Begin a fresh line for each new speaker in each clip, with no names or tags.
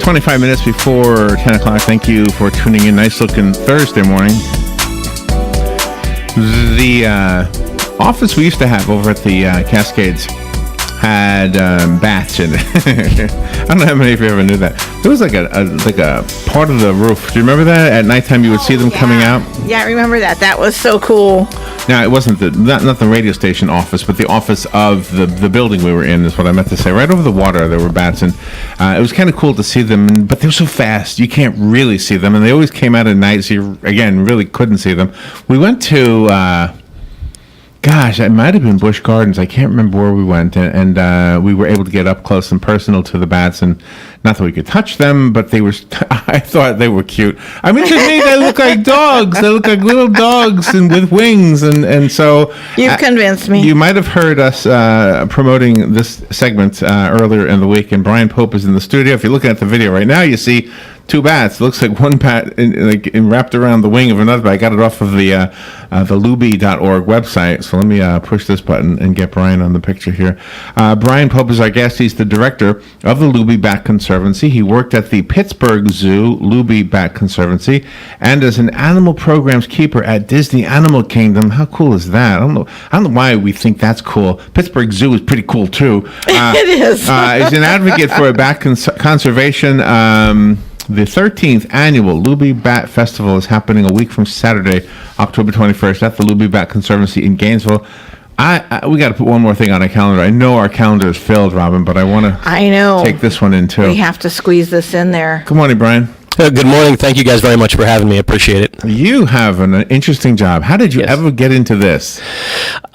25 minutes before 10 o'clock. Thank you for tuning in. Nice looking Thursday morning. The office we used to have over at the Cascades had bats in it. I don't know how many of you ever knew that. There was like a part of the roof. Do you remember that? At nighttime you would see them coming out?
Yeah, I remember that. That was so cool.
Now, it wasn't not the radio station office, but the office of the building we were in is what I meant to say. Right over the water, there were bats, and it was kind of cool to see them, but they were so fast, you can't really see them, and they always came out at night, so you, again, really couldn't see them. We went to... Gosh, it might have been Busch Gardens. I can't remember where we went, and we were able to get up close and personal to the bats, and not that we could touch them, but they were. I thought they were cute. I mean, to me, they look like dogs. They look like little dogs and with wings, and so.
You've convinced me.
You might have heard us promoting this segment earlier in the week, and Brian Pope is in the studio. If you're looking at the video right now, you see two bats. It looks like one bat wrapped around the wing of another bat. I got it off of the Lubee.org website. So let me push this button and get Brian on the picture here. Brian Pope is our guest. He's the director of the Lubee Bat Conservancy. He worked at the Pittsburgh Zoo, Lubee Bat Conservancy, and as an animal programs keeper at Disney Animal Kingdom. How cool is that? I don't know why we think that's cool. Pittsburgh Zoo is pretty cool too.
It is.
He's an advocate for bat conservation. The 13th annual Lubee Bat Festival is happening a week from Saturday, October 21st, at the Lubee Bat Conservancy in Gainesville. We got to put one more thing on our calendar. I know our calendar is filled, Robin, but I want to take this one in too.
We have to squeeze this in there.
Good morning, Brian.
Good morning. Thank you guys very much for having me. I appreciate it.
You have an interesting job. How did you ever get into this?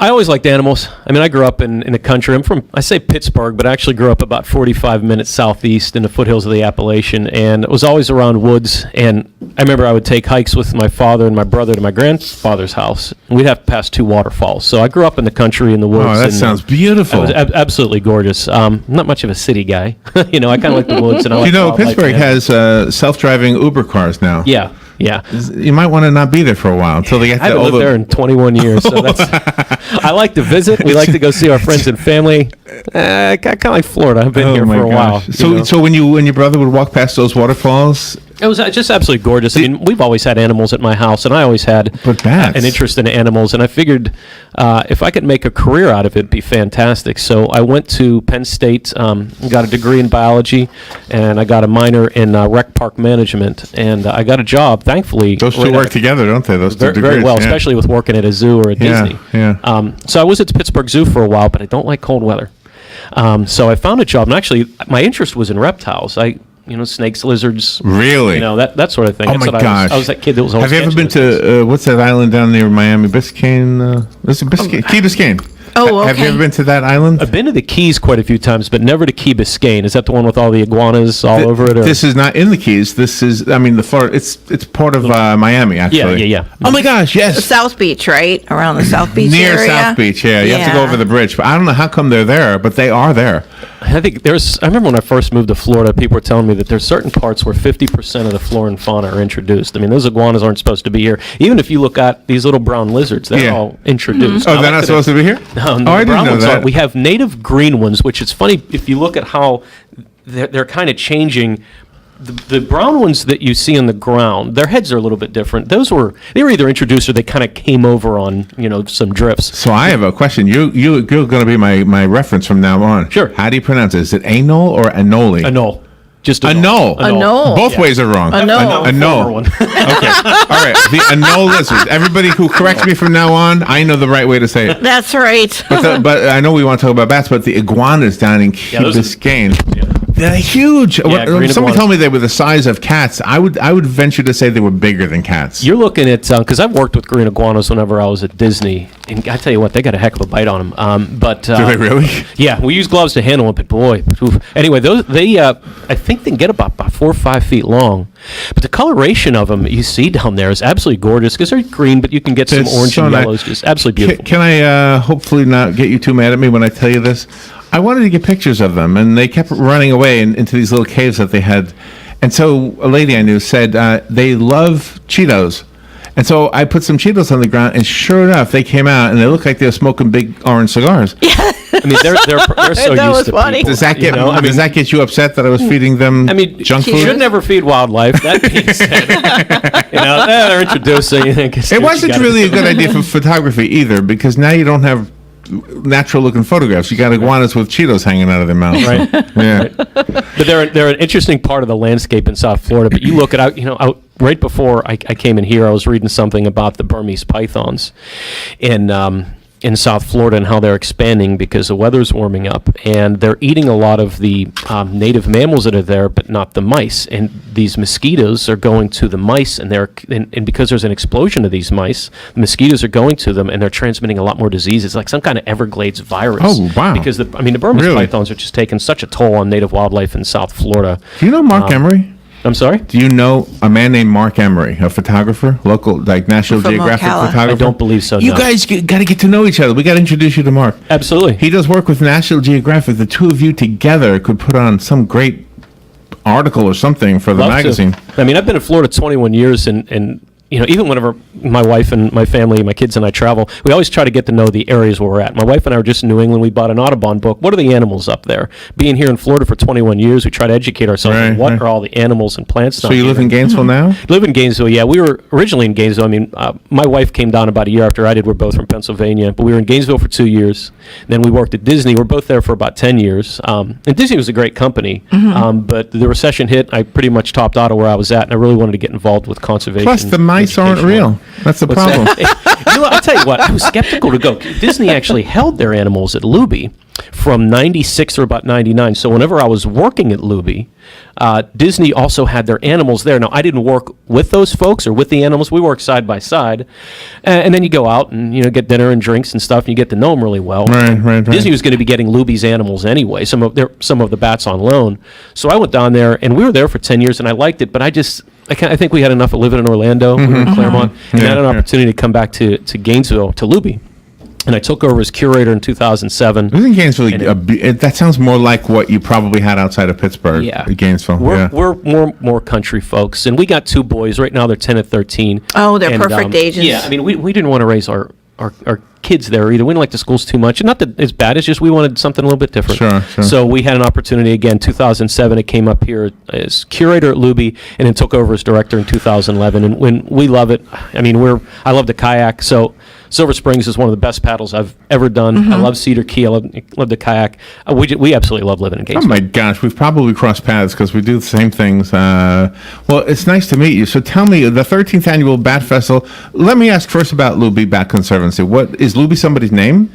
I always liked animals. I mean, I grew up in the country. I'm from, I say Pittsburgh, but I actually grew up about 45 minutes southeast in the foothills of the Appalachian, and it was always around woods. And I remember I would take hikes with my father and my brother to my grandfather's house, and we'd have to pass two waterfalls. So I grew up in the country in the woods.
Oh, that sounds beautiful.
It was absolutely gorgeous. Not much of a city guy. You know, I kind of like the woods. And I like
Pittsburgh has self-driving Uber cars now.
Yeah.
You might want to not be there for a while until they get
I haven't lived there in 21 years, so that's. I like to visit. We like to go see our friends and family. I kind of like Florida. I've been here for a while.
So when your brother would walk past those waterfalls,
it was just absolutely gorgeous. I mean, we've always had animals at my house, and I always had an interest in animals, and I figured if I could make a career out of it, it'd be fantastic. So I went to Penn State, got a degree in biology, and I got a minor in rec park management, and I got a job, thankfully.
Those two work together, don't they? Those two degrees.
Very well, especially with working at a zoo or a Disney.
Yeah.
So I was at the Pittsburgh Zoo for a while, but I don't like cold weather. So I found a job, and actually, my interest was in reptiles. Snakes, lizards.
Really?
That sort of thing.
Oh, my gosh.
I was that kid that was always.
Have you ever been to, what's that island down near Miami? Biscayne? Key Biscayne.
Oh, okay.
Have you ever been to that island?
I've been to the Keys quite a few times, but never to Key Biscayne. Is that the one with all the iguanas all over it? Or?
This is not in the Keys. This is, the Florida. It's part of Miami, actually.
Yeah.
Oh my gosh, yes.
South Beach, right? Around the South Beach
Near
area.
South Beach, yeah. You have to go over the bridge. But I don't know how come they're there, but they are there.
I think I remember when I first moved to Florida, people were telling me that there's certain parts where 50% of the flora and fauna are introduced. I mean, those iguanas aren't supposed to be here. Even if you look at these little brown lizards, they're all introduced.
Mm-hmm. Oh, they're not supposed to be here?
No,
I didn't know that.
We have native green ones, which is funny if you look at how they're kind of changing. The brown ones that you see on the ground, their heads are a little bit different. They were either introduced or they kind of came over on some drifts.
So I have a question. You're going to be my reference from now on.
Sure.
How do you pronounce it? Is it anole or anole?
Anole. Just
anole.
Anole.
Both ways are wrong.
Anole.
Anole. Okay. All right. The anole lizards. Everybody who corrects me from now on, I know the right way to say it.
That's right.
But I know we want to talk about bats, but the iguanas down in Key Biscayne. They're huge. Somebody told me they were the size of cats. I would venture to say they were bigger than cats.
You're looking at because I've worked with green iguanas whenever I was at Disney, and I tell you what, they got a heck of a bite on them. But
do they really?
Yeah, we use gloves to handle them, but boy, anyway, they I think they can get about 4 or 5 feet long. But the coloration of them you see down there is absolutely gorgeous because they're green, but you can get some orange and yellows. Just absolutely beautiful.
Can I hopefully not get you too mad at me when I tell you this? I wanted to get pictures of them, and they kept running away into these little caves that they had. And so a lady I knew said they love Cheetos. And so I put some Cheetos on the ground, and sure enough, they came out, and they looked like they were smoking big orange cigars.
I mean, they're so
That was
used to
funny.
people.
Does that get does that get you upset that I was feeding them junk
you
food?
should never feed wildlife. That being said, they're introducing.
It wasn't really a good idea for photography either, because now you don't have natural looking photographs. You got iguanas with Cheetos hanging out of their mouths.
Right.
Yeah.
Right. But they're an interesting part of the landscape in South Florida. But you look at out right before I came in here, I was reading something about the Burmese pythons in South Florida and how they're expanding because the weather's warming up, and they're eating a lot of the native mammals that are there, but not the mice. And these mosquitoes are going to the mice, and and because there's an explosion of these mice, the mosquitoes are going to them, and they're transmitting a lot more diseases, like some kind of Everglades virus.
Oh, wow.
Because the Burmese pythons are just taking such a toll on native wildlife in South Florida.
Do you know Mark Emery?
I'm sorry?
Do you know a man named Mark Emery, a photographer, local, like National
From
Geographic
Ocala.
photographer?
I don't believe so,
You
no.
guys got to get to know each other. We got to introduce you to Mark.
Absolutely.
He does work with National Geographic. The two of you together could put on some great article or something for the
Love to.
magazine.
I mean, I've been in Florida 21 years, and even whenever my wife and my family, my kids and I travel, we always try to get to know the areas where we're at. My wife and I were just in New England. We bought an Audubon book. What are the animals up there? Being here in Florida for 21 years, we try to educate ourselves on what are all the animals and plants.
So you live in Gainesville now?
Live in Gainesville, yeah. We were originally in Gainesville. I mean, my wife came down about a year after I did. We're both from Pennsylvania, but we were in Gainesville for 2 years. Then we worked at Disney. We're both there for about 10 years. And Disney was a great company, but the recession hit. I pretty much topped out of where I was at, and I really wanted to get involved with conservation.
Plus, the mice aren't
education.
real. That's the problem.
I'll tell you what, I was skeptical to go. Disney actually held their animals at Lubee from 96 or about 99. So whenever I was working at Lubee, Disney also had their animals there. Now, I didn't work with those folks or with the animals. We worked side by side. And then you go out and, get dinner and drinks and stuff, and you get to know them really well.
Right.
Disney was going to be getting Lubee's animals anyway, some of the bats on loan. So I went down there, and we were there for 10 years, and I liked it, but I think we had enough of living in Orlando. We were in Claremont, and I had an opportunity to come back to Gainesville, to Lubee. And I took over as curator in 2007.
Isn't Gainesville, that sounds more like what you probably had outside of Pittsburgh, Gainesville.
We're more country folks, and we got 2 boys. Right now they're 10 and 13.
Oh, they're perfect ages.
Yeah, I mean, we didn't want to raise our kids there either. We didn't like the schools too much. And not that it's bad, it's just we wanted something a little bit different.
Sure.
So we had an opportunity again, 2007, it came up here as curator at Lubee, and then took over as director in 2011. And when we love it, I mean, I love to kayak, so Silver Springs is one of the best paddles I've ever done. I love Cedar Key. I love the kayak. We absolutely love living in Gainesville.
Oh my gosh, we've probably crossed paths because we do the same things. Well, it's nice to meet you. So tell me, the 13th annual Bat Festival. Let me ask first about Lubee Bat Conservancy. What is Lubee somebody's name?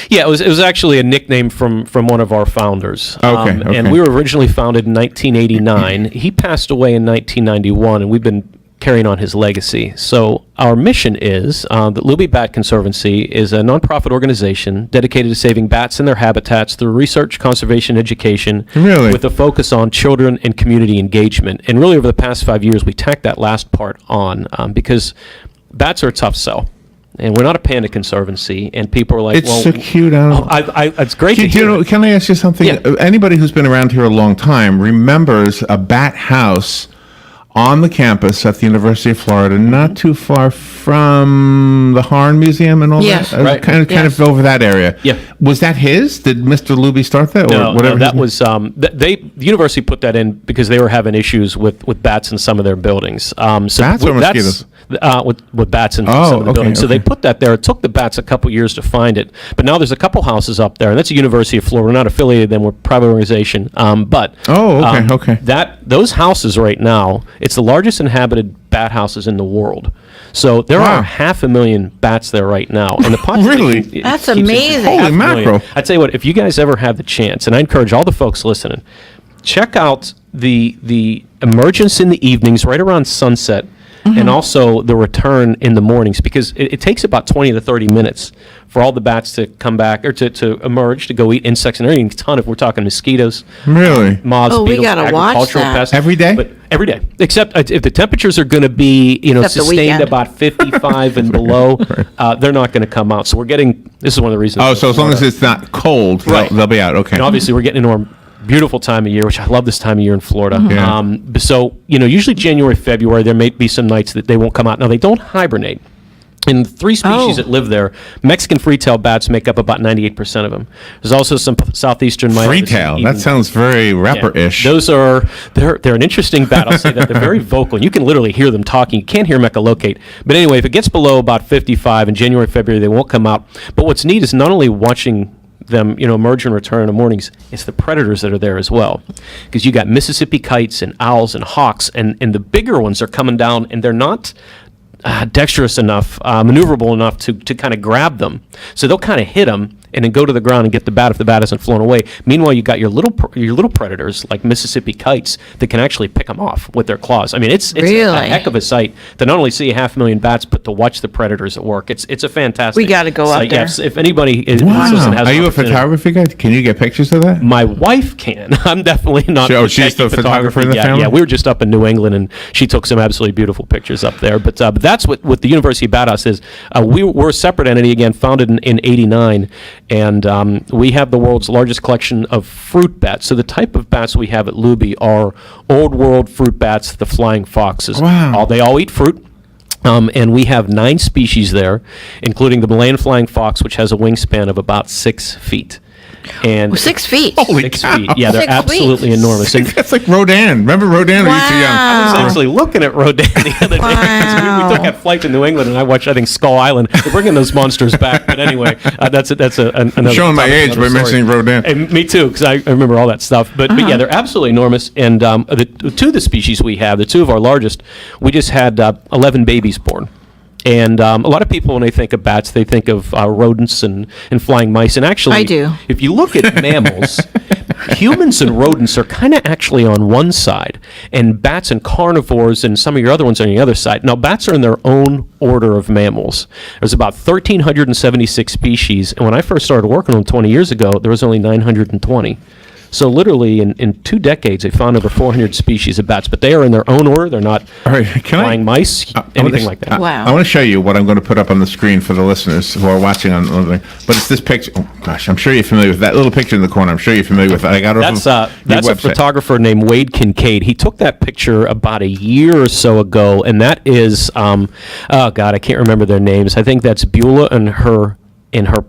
Yeah, it was actually a nickname from one of our founders.
Okay.
And we were originally founded in 1989. He passed away in 1991, and we've been carrying on his legacy. So our mission is that Lubee Bat Conservancy is a nonprofit organization dedicated to saving bats and their habitats through research, conservation, education, with a focus on children and community engagement. And really over the past 5 years, we tacked that last part on because bats are a tough sell. And we're not a panda conservancy, and people are like,
it's so cute.
It's great to hear.
Can I ask you something? Yeah. Anybody who's been around here a long time remembers a bat house on the campus at the University of Florida, not too far from the Harn Museum and all that?
Right.
Kind of over that area.
Yeah.
Was that his? Did Mr. Lubee start that?
No, that was, the university put that in because they were having issues with bats in some of their buildings.
Bats or mosquitoes?
With bats in some of the buildings. So they put that there. It took the bats a couple years to find it. But now there's a couple houses up there, and that's the University of Florida. We're not affiliated with them. We're a private organization. Those houses right now, it's the largest inhabited bat houses in the world. So there are 500,000 bats there right now. And the population
Really?
That's amazing.
Holy mackerel.
I tell you what, if you guys ever have the chance, and I encourage all the folks listening, check out the emergence in the evenings right around sunset, and also the return in the mornings, because it takes about 20 to 30 minutes for all the bats to come back, or to emerge, to go eat insects, and they're eating a ton of, we're talking mosquitoes.
Really?
Moths,
we
beetles,
gotta watch
agricultural
that.
pests.
Every day?
But every day. Except if the temperatures are going to be,
Except the
sustained
weekend.
about 55 and below, they're not going to come out. So this is one of the reasons.
Oh, so as long as it's not cold, they'll be out. Okay.
And obviously we're getting into our beautiful time of year, which I love this time of year in Florida.
Yeah.
So, usually January, February, there may be some nights that they won't come out. Now, they don't hibernate. In the 3 species that live there, Mexican free-tailed bats make up about 98% of them. There's also some southeastern
free-tail. That sounds very rapper-ish.
Those are they're an interesting bat. I'll say that they're very vocal, and you can literally hear them talking. You can't hear them echolocate. But anyway, if it gets below about 55 in January, February, they won't come out. But what's neat is not only watching them, emerge and return in the mornings, it's the predators that are there as well. Because you got Mississippi kites and owls and hawks, and the bigger ones are coming down, and they're not dexterous enough, maneuverable enough to kind of grab them. So they'll kind of hit them and then go to the ground and get the bat if the bat hasn't flown away. Meanwhile, you got your little predators like Mississippi kites that can actually pick them off with their claws. I mean, it's
Really?
a heck of a sight to not only see 500,000 bats, but to watch the predators at work. It's a fantastic.
We gotta go up
sight.
there.
Yes, if anybody is
Wow.
listening, has
Are
an
you a
opportunity.
photography guy? Can you get pictures of that?
My wife can. I'm definitely not.
Oh,
a
she's the
techie
photographer in the
yeah,
family?
Yeah, we were just up in New England, and she took some absolutely beautiful pictures up there. But that's what the University of Bat House is. We're a separate entity, again, founded in 89, and we have the world's largest collection of fruit bats. So the type of bats we have at Lubee are old world fruit bats, the flying foxes.
Wow.
They all eat fruit. And we have 9 species there, including the Malayan flying fox, which has a wingspan of about 6 feet. And
6 feet.
Holy
6
cow.
feet. Yeah, they're
6
absolutely
feet.
enormous. And
That's like Rodin. Remember Rodin? Or are you too young?
I was
Wow.
actually looking at Rodin the other day. 'Cause we took that flight to New England, and I watched, I think, Skull Island. They're bringing those monsters back. But anyway, that's another.
Showing my
topic,
age
another
by
story.
mentioning Rodin.
And me too, because I remember all that stuff. But yeah, they're absolutely enormous. And the 2 of the species we have, the 2 of our largest, we just had 11 babies born. And a lot of people, when they think of bats, they think of rodents and flying mice. And actually,
I do.
if you look at mammals, humans and rodents are kind of actually on one side, and bats and carnivores and some of your other ones are on the other side. Now, bats are in their own order of mammals. There's about 1,376 species, and when I first started working on them 20 years ago, there was only 920. So literally, in 2 decades, they found over 400 species of bats, but they are in their own order. They're not
All right, can
flying mice, anything like that.
Wow.
I want to show you what I'm going to put up on the screen for the listeners who are watching on. But it's this picture. Oh gosh, I'm sure you're familiar with that little picture in the corner. I'm sure you're familiar with it. I got it.
That's
off
that's
your
a
website.
photographer named Wade Kincaid. He took that picture about a year or so ago, and that is, oh God, I can't remember their names. I think that's Beulah and her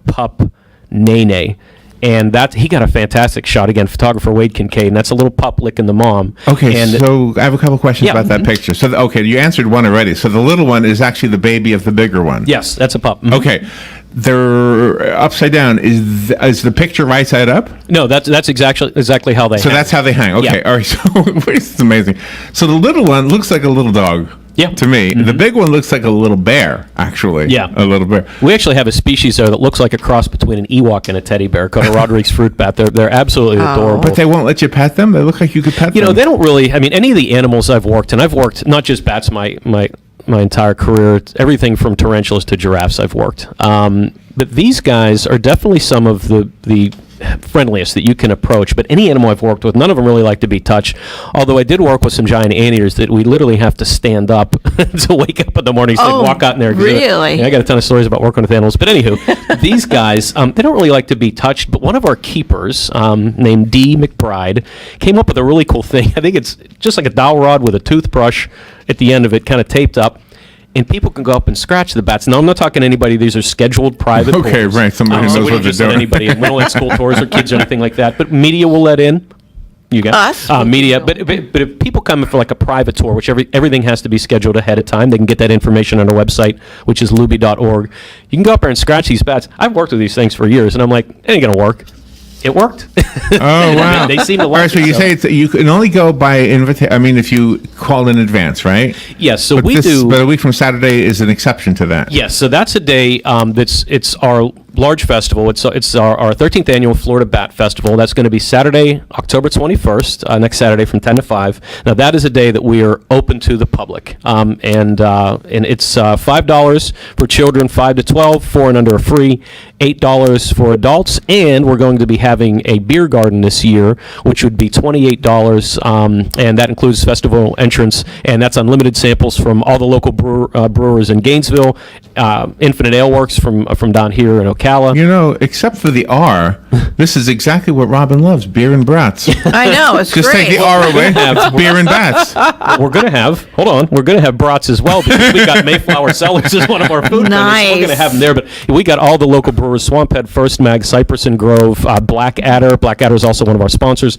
pup Nene. And he got a fantastic shot. Again, photographer Wade Kincaid, and that's a little pup licking the mom.
Okay,
and
so I have a couple questions
Yeah.
about that picture. So, okay, you answered one already. So the little one is actually the baby of the bigger one.
yes, that's a pup. Mhm.
Okay, they're upside down. Is the picture right side up?
No, that's exactly how they.
So
hang.
that's how they hang. Okay,
Yeah.
all right. So this is amazing. So the little one looks like a little dog.
Yeah.
To me, the big one looks like a little bear. Actually.
Yeah.
A little bear.
We actually have a species there that looks like a cross between an Ewok and a teddy bear called a Rodrigues fruit bat. They're absolutely adorable.
But they won't let you pet them. They look like you could pet them.
They don't really. I mean, any of the animals I've worked, and I've worked not just bats my entire career. It's everything from tarantulas to giraffes I've worked. But these guys are definitely some of the friendliest that you can approach. But any animal I've worked with, none of them really like to be touched. Although I did work with some giant anteaters that we literally have to stand up to wake up in the morning so
Oh,
they walk out in there.
really?
Yeah, I got a ton of stories about working with animals. But anywho, these guys, they don't really like to be touched. But one of our keepers, named D. McBride, came up with a really cool thing. I think it's just like a dowel rod with a toothbrush at the end of it, kind of taped up. And people can go up and scratch the bats. Now, I'm not talking to anybody. These are scheduled private
Okay,
tours.
right. Somebody who
So
knows
we
what
don't
they're
just let
doing.
anybody in. We don't let school tours or kids or anything like that. But media will let in. You got
Us?
media. But if people come in for like a private tour, which everything has to be scheduled ahead of time, they can get that information on our website, which is lubee.org. You can go up there and scratch these bats. I've worked with these things for years, and I'm like, it ain't going to work. It worked.
Oh wow!
They seem to
All right,
like
so
it,
you say you can only go by invitation. I mean, if you call in advance, right?
Yes, so
But
we do.
But a week from Saturday is an exception to that.
Yes, so that's a day it's our large festival. It's our 13th annual Florida Bat Festival. That's going to be Saturday, October 21st, next Saturday from 10 to 5. Now, that is a day that we are open to the public. And it's $5 for children 5 to 12, 4 and under are free, $8 for adults, and we're going to be having a beer garden this year, which would be $28, and that includes festival entrance, and that's unlimited samples from all the local brewers in Gainesville, Infinite Ale Works from down here in Ocala, Ocala.
You know, except for the R, this is exactly what Robin loves, beer and brats.
I know, it's
Just
great.
take the R away, beer and bats.
We're going to have brats as well, because we got Mayflower Cellars as one of our food
Nice.
vendors. We're going to have them there, but we got all the local brewers: Swamphead, First Mag, Cypress and Grove, Blackadder. Blackadder is also one of our sponsors.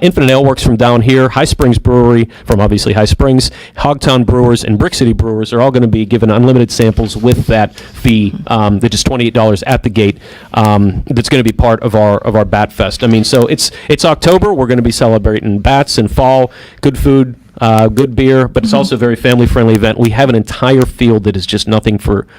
Infinite Ale Works from down here, High Springs Brewery from obviously High Springs, Hogtown Brewers, and Brick City Brewers are all going to be given unlimited samples with that fee, that is $28 at the gate. That's going to be part of our Bat Fest. I mean, so it's October. We're going to be celebrating bats and fall, good food, good beer, but it's also a very family-friendly event. We have an entire field that is just nothing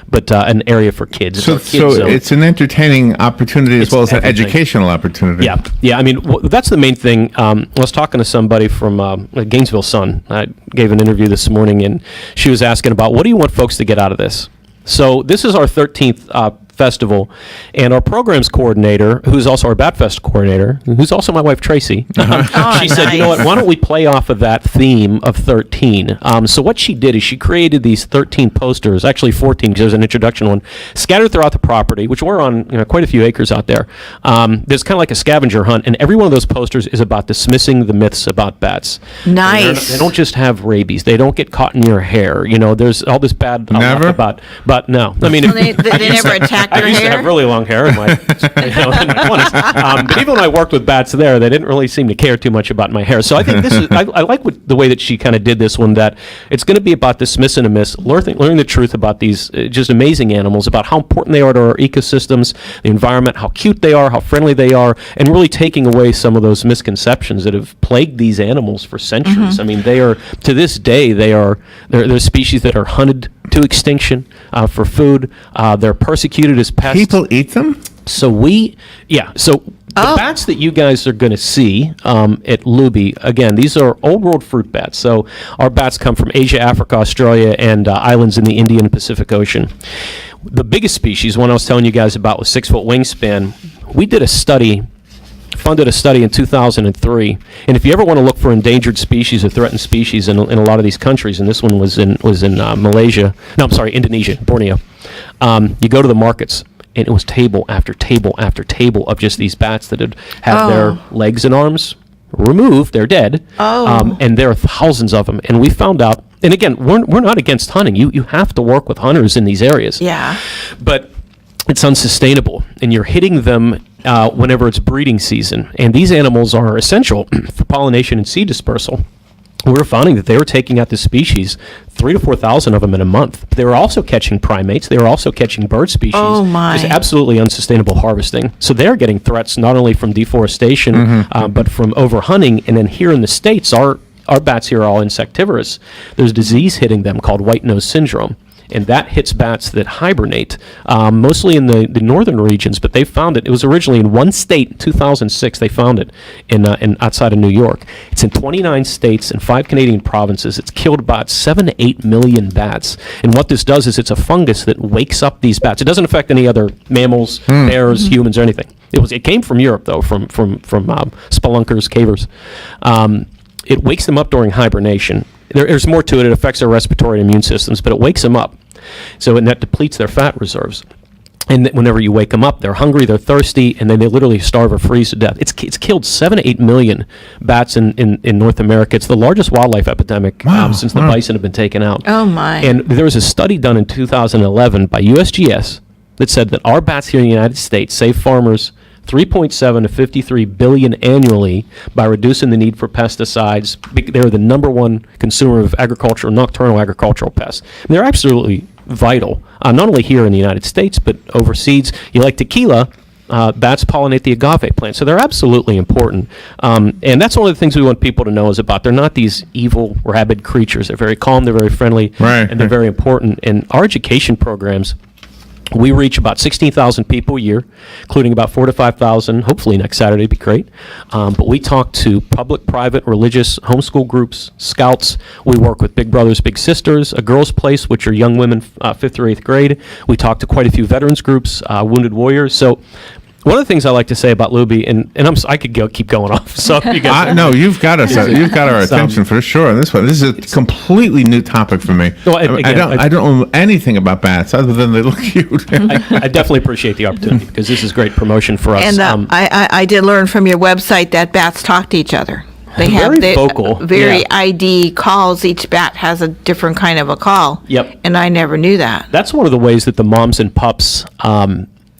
but an area for kids.
So it's an entertaining opportunity as well as an
everything.
educational opportunity.
Yeah. I mean, that's the main thing. I was talking to somebody from Gainesville Sun. I gave an interview this morning, and she was asking about, what do you want folks to get out of this? So this is our 13th festival, and our programs coordinator, who's also our Bat Fest coordinator, who's also my wife Tracy, she said, you know what, why don't we play off of that theme of 13? So what she did is she created these 13 posters, actually 14 because there's an introduction one, scattered throughout the property, which we're on quite a few acres out there. There's kind of like a scavenger hunt, and every one of those posters is about dismissing the myths about bats.
Nice.
They don't just have rabies. They don't get caught in your hair. There's all this bad
Never?
about, but no. I mean,
Well, they never attack
I
your
used to
hair?
have really long hair in my 20s. But even when I worked with bats there, they didn't really seem to care too much about my hair. So I think this is, I like the way that she kind of did this one, that it's going to be about dismissing a myth, learning the truth about these just amazing animals, about how important they are to our ecosystems, the environment, how cute they are, how friendly they are, and really taking away some of those misconceptions that have plagued these animals for centuries. I mean, they are, to this day, they're species that are hunted to extinction for food. They're persecuted as pests.
People eat them?
So the bats that you guys are going to see at Lubee, again, these are old world fruit bats. So our bats come from Asia, Africa, Australia, and islands in the Indian and Pacific Ocean. The biggest species, one I was telling you guys about, was 6-foot wingspan. We did a study, funded a study in 2003, and if you ever want to look for endangered species or threatened species in a lot of these countries, and this one was in Indonesia, Borneo, you go to the markets, and it was table after table after table of just these bats that had had their legs and arms removed. They're dead. And there are thousands of them. And we found out, and again, we're not against hunting. You have to work with hunters in these areas.
Yeah.
But it's unsustainable, and you're hitting them whenever it's breeding season. And these animals are essential for pollination and seed dispersal. We were finding that they were taking out the species, 3,000 to 4,000 of them in a month. They were also catching primates. They were also catching bird species.
Oh, my.
Just absolutely unsustainable harvesting. So they're getting threats not only from deforestation, but from overhunting. And then here in the States, our bats here are all insectivorous. There's disease hitting them called white nose syndrome. And that hits bats that hibernate, mostly in the northern regions. But they found it. It was originally in one state in 2006. They found it in outside of New York. It's in 29 states and 5 Canadian provinces. It's killed about 7 to 8 million bats. And what this does is it's a fungus that wakes up these bats. It doesn't affect any other mammals, bears, humans, or anything. It came from Europe though, from spelunkers, cavers. It wakes them up during hibernation. There's more to it. It affects their respiratory and immune systems, but it wakes them up. And that depletes their fat reserves. And whenever you wake them up, they're hungry, they're thirsty, and then they literally starve or freeze to death. It's killed 7 to 8 million bats in North America. It's the largest wildlife epidemic since the bison have been taken out.
Oh, my.
And there was a study done in 2011 by USGS that said that our bats here in the United States save farmers 3.7 to 53 billion annually by reducing the need for pesticides. They're the number one consumer of nocturnal agricultural pests. And they're absolutely vital, not only here in the United States, but overseas. You like tequila, bats pollinate the agave plant, so they're absolutely important. And that's one of the things we want people to know is about. They're not these evil, rabid creatures. They're very calm, they're very friendly, and they're very important. And our education programs, we reach about 16,000 people a year, including about 4,000 to 5,000, hopefully next Saturday would be great. But we talk to public, private, religious, homeschool groups, scouts. We work with Big Brothers, Big Sisters, a girls' place, which are young women, 5th or 8th grade. We talk to quite a few veterans groups, wounded warriors. So One of the things I like to say about Lubee, and I could keep going off. So you guys,
no, you've got us. You've got our attention for sure. On this one, this is a completely new topic for me.
Well,
I don't know anything about bats other than they look cute.
I definitely appreciate the opportunity because this is great promotion for us.
And I did learn from your website that bats talk to each other. They have
Very vocal.
Very
Yeah.
ID calls. Each bat has a different kind of a call.
Yep.
And I never knew that.
That's one of the ways that the moms and pups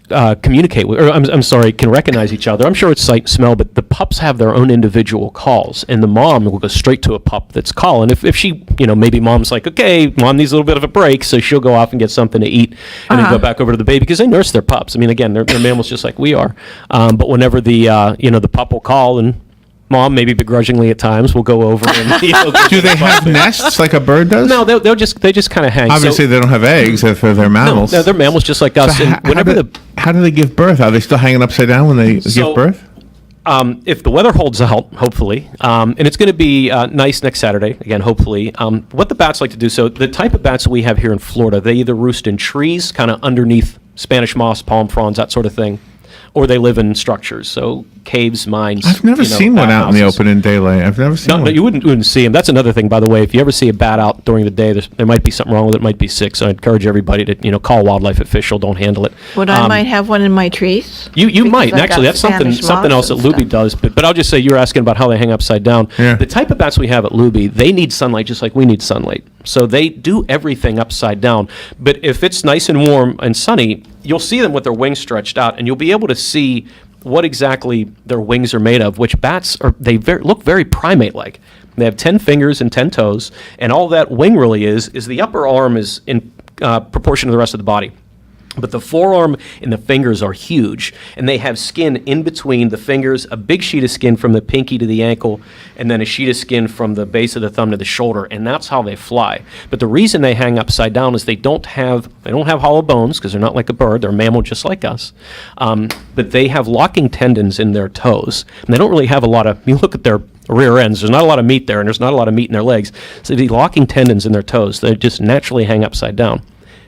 communicate with, or I'm sorry, can recognize each other. I'm sure it's sight and smell, but the pups have their own individual calls, and the mom will go straight to a pup that's calling. If she, maybe mom's like, okay, mom needs a little bit of a break, so she'll go off and get something to eat, and then go back over to the baby, because they nurse their pups. I mean, again, they're mammals just like we are. But whenever the pup will call, and mom, maybe begrudgingly at times, will go over and
do they have nests like a bird does?
No, they just kind of hang.
Obviously, they don't have eggs if they're mammals.
No, they're mammals just like us.
So
And
how do they give birth? Are they still hanging upside down when they give birth?
If the weather holds out, hopefully, and it's going to be nice next Saturday, again, hopefully, what the bats like to do, so the type of bats that we have here in Florida, they either roost in trees, kind of underneath Spanish moss, palm fronds, that sort of thing, or they live in structures, so caves, mines.
I've never seen one out in the open in daylight. I've never seen one.
No, you wouldn't see them. That's another thing, by the way. If you ever see a bat out during the day, there might be something wrong with it. It might be sick. So I encourage everybody to call a wildlife official. Don't handle it.
But I might have one in my trees.
You might.
Because
And actually, that's something else that Lubee does. But I'll just say, you're asking about how they hang upside down.
Yeah.
The type of bats we have at Lubee, they need sunlight just like we need sunlight. So they do everything upside down. But if it's nice and warm and sunny, you'll see them with their wings stretched out, and you'll be able to see what exactly their wings are made of, which bats look very primate-like. They have 10 fingers and 10 toes, and all that wing really is the upper arm is in proportion to the rest of the body. But the forearm and the fingers are huge, and they have skin in between the fingers, a big sheet of skin from the pinky to the ankle, and then a sheet of skin from the base of the thumb to the shoulder, and that's how they fly. But the reason they hang upside down is they don't have hollow bones, because they're not like a bird, they're a mammal just like us, but they have locking tendons in their toes, and they don't really have you look at their rear ends, there's not a lot of meat there, and there's not a lot of meat in their legs, so the locking tendons in their toes, they just naturally hang upside down.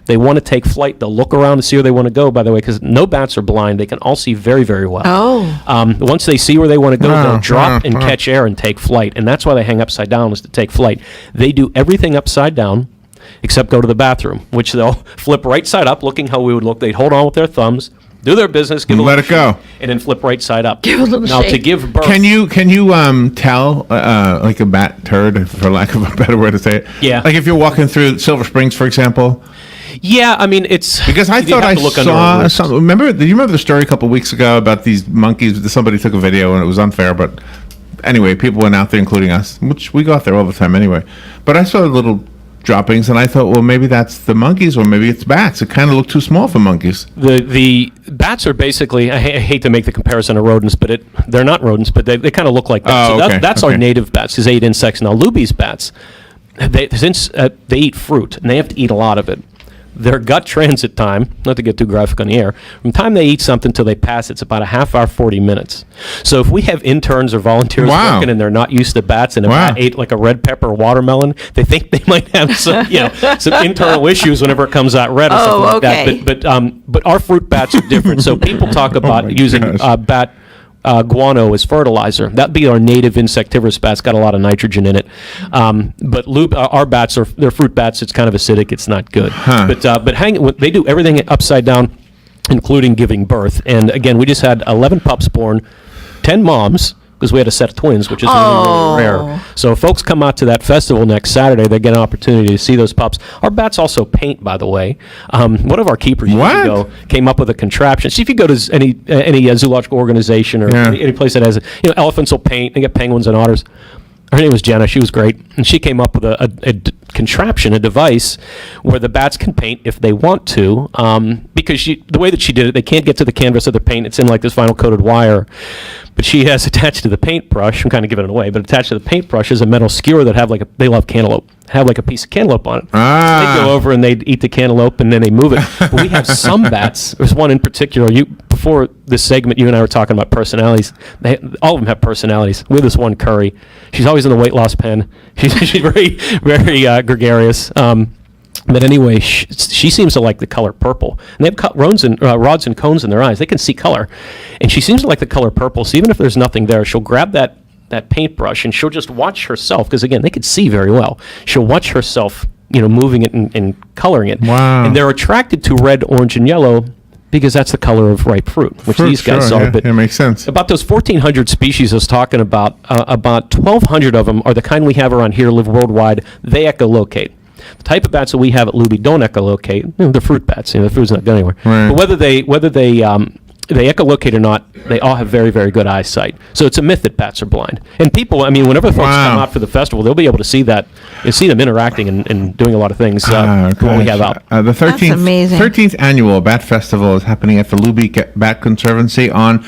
They want to take flight. They'll look around to see where they want to go, by the way, because no bats are blind. They can all see very, very well.
Oh.
Once they see where they want to go, they'll drop and catch air and take flight. And that's why they hang upside down, is to take flight. They do everything upside down except go to the bathroom, which they'll flip right side up, looking how we would look. They'd hold on with their thumbs, do their business, give a
let
little
it go,
shake, and then flip right side up.
Give a little
now,
shake.
to give birth.
Can you tell like a bat turd, for lack of a better way to say it?
Yeah.
Like if you're walking through Silver Springs, for example.
Yeah, I mean, it's
because I thought I saw something. Do you remember the story a couple of weeks ago about these monkeys? Somebody took a video and it was unfair, but anyway, people went out there, including us, which we go out there all the time anyway. But I saw little droppings, and I thought, well, maybe that's the monkeys, or maybe it's bats. It kind of looked too small for monkeys.
The bats are basically, I hate to make the comparison to rodents, but they're not rodents, but they kind of look like that.
Oh,
so
okay.
That's our native bats, because they eat insects. Now, Lubee's bats, since they eat fruit, and they have to eat a lot of it, their gut transit time, not to get too graphic on the air, from the time they eat something till they pass, it's about a half hour, 40 minutes. So if we have interns or volunteers working and they're not used to bats, and a bat ate like a red pepper or watermelon, they think they might have some, some internal issues whenever it comes out red or something like that. But our fruit bats are different. So people talk about using bat guano as fertilizer. That'd be our native insectivorous bats. Got a lot of nitrogen in it. But our bats they're fruit bats. It's kind of acidic. It's not good. But they do everything upside down, including giving birth. And again, we just had 11 pups born, 10 moms, because we had a set of twins, which is really rare. So if folks come out to that festival next Saturday, they get an opportunity to see those pups. Our bats also paint, by the way. One of our keepers years ago came up with a contraption. See, if you go to any zoological organization or any place that has, elephants will paint. They get penguins and otters. Her name was Jenna. She was great. And she came up with a contraption, a device, where the bats can paint if they want to. Because the way that she did it, they can't get to the canvas of the paint. It's in like this vinyl coated wire. But she has attached to the paintbrush, I'm kind of giving it away, but attached to the paintbrush is a metal skewer that they love cantaloupe, have like a piece of cantaloupe on it. They go over and they eat the cantaloupe and then they move it. But we have some bats. There's one in particular. Before this segment, you and I were talking about personalities. All of them have personalities. We have this one, Curry. She's always in the weight loss pen. She's very, very gregarious. But anyway, she seems to like the color purple. And they have rods and cones in their eyes. They can see color. And she seems to like the color purple. So even if there's nothing there, she'll grab that paintbrush and she'll just watch herself. Because again, they can see very well. She'll watch herself, moving it and coloring it.
Wow.
And they're attracted to red, orange, and yellow because that's the color of ripe fruit, which these guys are.
Yeah,
but
it makes sense.
About those 1,400 species I was talking about 1,200 of them are the kind we have around here, live worldwide. They echolocate. The type of bats that we have at Lubee don't echolocate. They're fruit bats. The fruit's not going anywhere.
Right.
But whether they echolocate or not, they all have very, very good eyesight. So it's a myth that bats are blind. And people, whenever folks come out for the festival, they'll be able to see that and see them interacting and doing a lot of things when we have out.
The 13th annual Bat Festival is happening at the Lubee Bat Conservancy on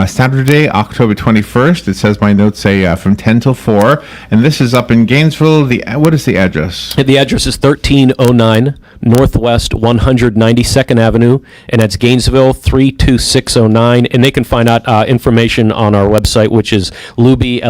Saturday, October 21st. It says, my notes say from 10 till 4. And this is up in Gainesville. What is the address?
The address is 1309 Northwest 192nd Avenue, and that's Gainesville 32609. And they can find out information on our website, which is lubee.org,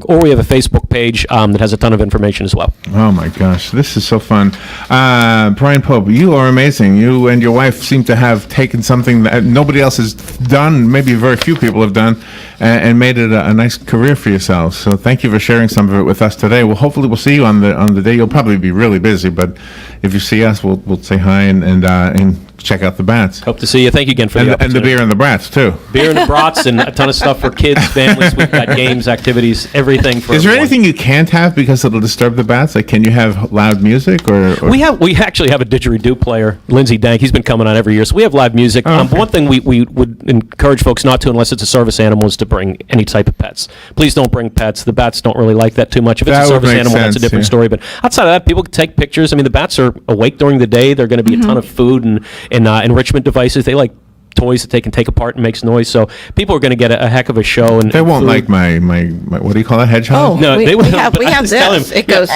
or we have a Facebook page that has a ton of information as well.
Oh my gosh, this is so fun. Brian Pope, you are amazing. You and your wife seem to have taken something that nobody else has done, maybe very few people have done, and made it a nice career for yourselves. So thank you for sharing some of it with us today. Well, hopefully we'll see you on the day. You'll probably be really busy, but if you see us, we'll say hi and check out the bats.
Hope to see you. Thank you again for the opportunity.
And the beer and the brats, too.
Beer and the brats and a ton of stuff for kids, families. We've got games, activities, everything for
Is there
everyone.
anything you can't have because it'll disturb the bats? Like, can you have loud music? Or?
We actually have a didgeridoo player, Lindsay Dank. He's been coming on every year, so we have live music.
Oh, okay.
One thing we would encourage folks not to, unless it's a service animal, is to bring any type of pets. Please don't bring pets. The bats don't really like that too much. If it's a service animal, that's a different story. But outside of that, people can take pictures. The bats are awake during the day. They're going to be a ton of food and enrichment devices. They like toys that they can take apart and makes noise. So people are going to get a heck of a show. And
they won't
food.
like my what do you call that, hedgehog?
Oh,
No,
we
they would
have this. It goes.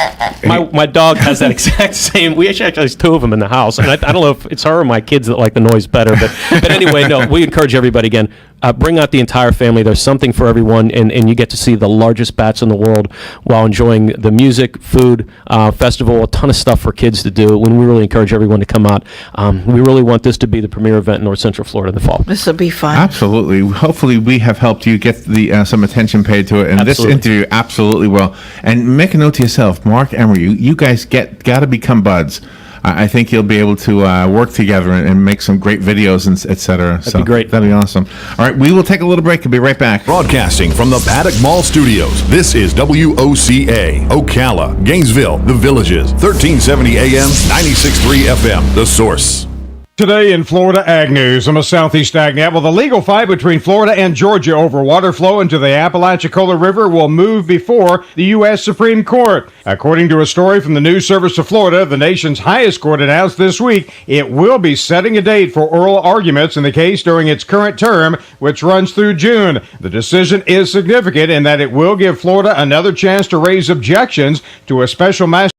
My dog has that exact same. We actually has two of them in the house, and I don't know if it's her or my kids that like the noise better. But anyway, no, we encourage everybody again. Bring out the entire family. There's something for everyone, and you get to see the largest bats in the world while enjoying the music, food, festival, a ton of stuff for kids to do. When we really encourage everyone to come out, we really want this to be the premier event in North Central Florida in the fall.
This will be fun.
Absolutely. Hopefully, we have helped you get some attention paid to it, and this interview absolutely will. And make a note to yourself, Mark Emery. You guys got to become buds. I think you'll be able to work together and make some great videos, and et cetera.
That'd be great.
That'd be awesome. All right, we will take a little break and be right back.
Broadcasting from the Paddock Mall Studios, this is WOCA, Ocala, Gainesville, The Villages, 1370 AM, 96.3 FM, The Source.
Today in Florida Ag News, I'm a Southeast Ag Net. Well, the legal fight between Florida and Georgia over water flow into the Apalachicola River will move before the U.S. Supreme Court. According to a story from the News Service of Florida, the nation's highest court announced this week it will be setting a date for oral arguments in the case during its current term, which runs through June. The decision is significant in that it will give Florida another chance to raise objections to a special master